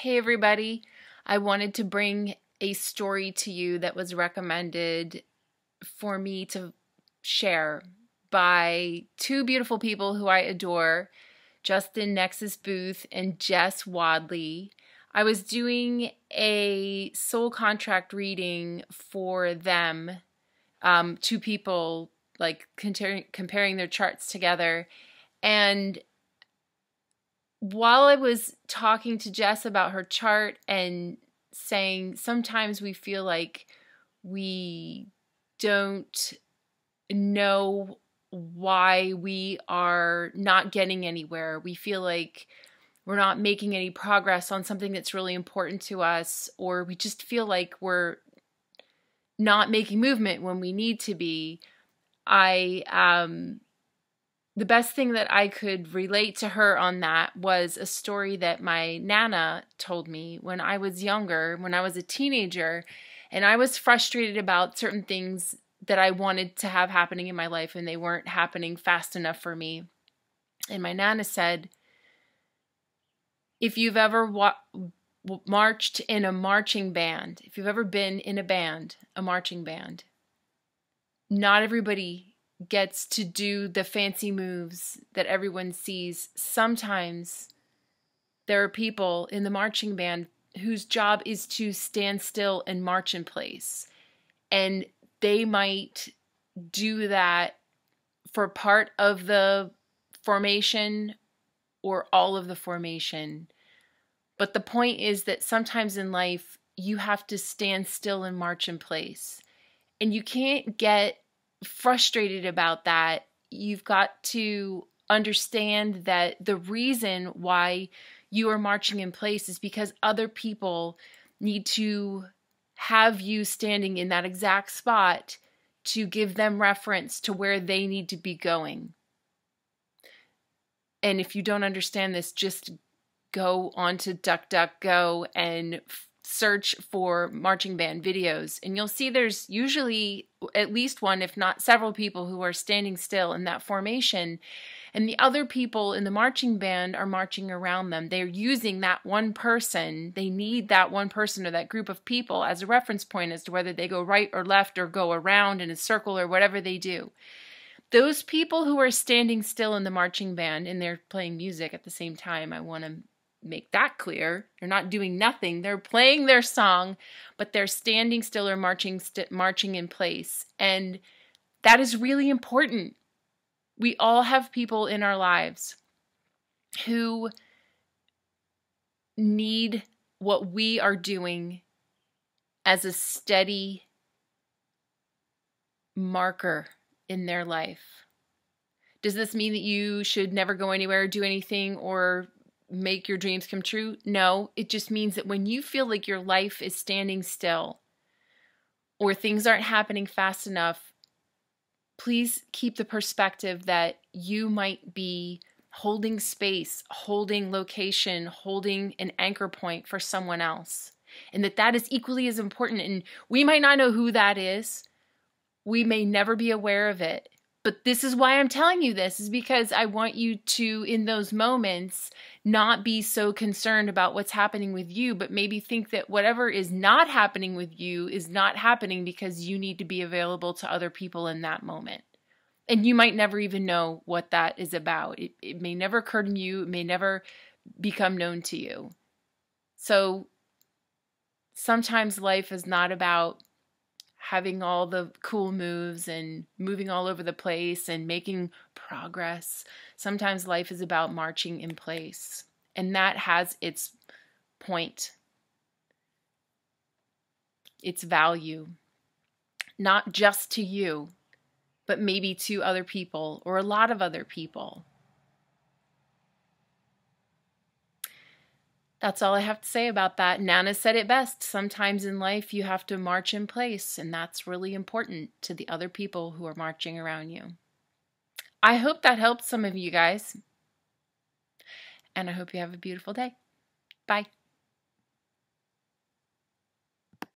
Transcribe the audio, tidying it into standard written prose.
Hey everybody, I wanted to bring a story to you that was recommended for me to share by two beautiful people who I adore, Justin Nexus Booth and Jess Wadley. I was doing a soul contract reading for them, two people like comparing their charts together, and while I was talking to Jess about her chart and saying sometimes we feel like we don't know why we are not getting anywhere. We feel like we're not making any progress on something that's really important to us, or we just feel like we're not making movement when we need to be. The best thing that I could relate to her on that was a story that my Nana told me when I was younger, when I was a teenager, and I was frustrated about certain things that I wanted to have happening in my life and they weren't happening fast enough for me. And my Nana said, if you've ever marched in a marching band, if you've ever been in a band, a marching band, not everybody gets to do the fancy moves that everyone sees. Sometimes there are people in the marching band whose job is to stand still and march in place. And they might do that for part of the formation or all of the formation. But the point is that sometimes in life, you have to stand still and march in place. And you can't get frustrated about that. You've got to understand that the reason why you are marching in place is because other people need to have you standing in that exact spot to give them reference to where they need to be going. And if you don't understand this, just go onto DuckDuckGo and search for marching band videos, and you'll see there's usually at least one, if not several people who are standing still in that formation, and the other people in the marching band are marching around them. They're using that one person. They need that one person or that group of people as a reference point as to whether they go right or left or go around in a circle or whatever they do. Those people who are standing still in the marching band and they're playing music at the same time, I want to make that clear. They're not doing nothing. They're playing their song, but they're standing still or marching in place. And that is really important. We all have people in our lives who need what we are doing as a steady marker in their life. Does this mean that you should never go anywhere or do anything or make your dreams come true? No, it just means that when you feel like your life is standing still or things aren't happening fast enough, please keep the perspective that you might be holding space, holding location, holding an anchor point for someone else, and that is equally as important. And we might not know who that is. We may never be aware of it. But this is why I'm telling you this, is because I want you to, in those moments, not be so concerned about what's happening with you, but maybe think that whatever is not happening with you is not happening because you need to be available to other people in that moment. And you might never even know what that is about. It may never occur to you. It may never become known to you. So sometimes life is not about having all the cool moves and moving all over the place and making progress. Sometimes life is about marching in place. And that has its point, its value, not just to you, but maybe to other people or a lot of other people. That's all I have to say about that. Nana said it best. Sometimes in life you have to march in place, and that's really important to the other people who are marching around you. I hope that helped some of you guys, and I hope you have a beautiful day. Bye.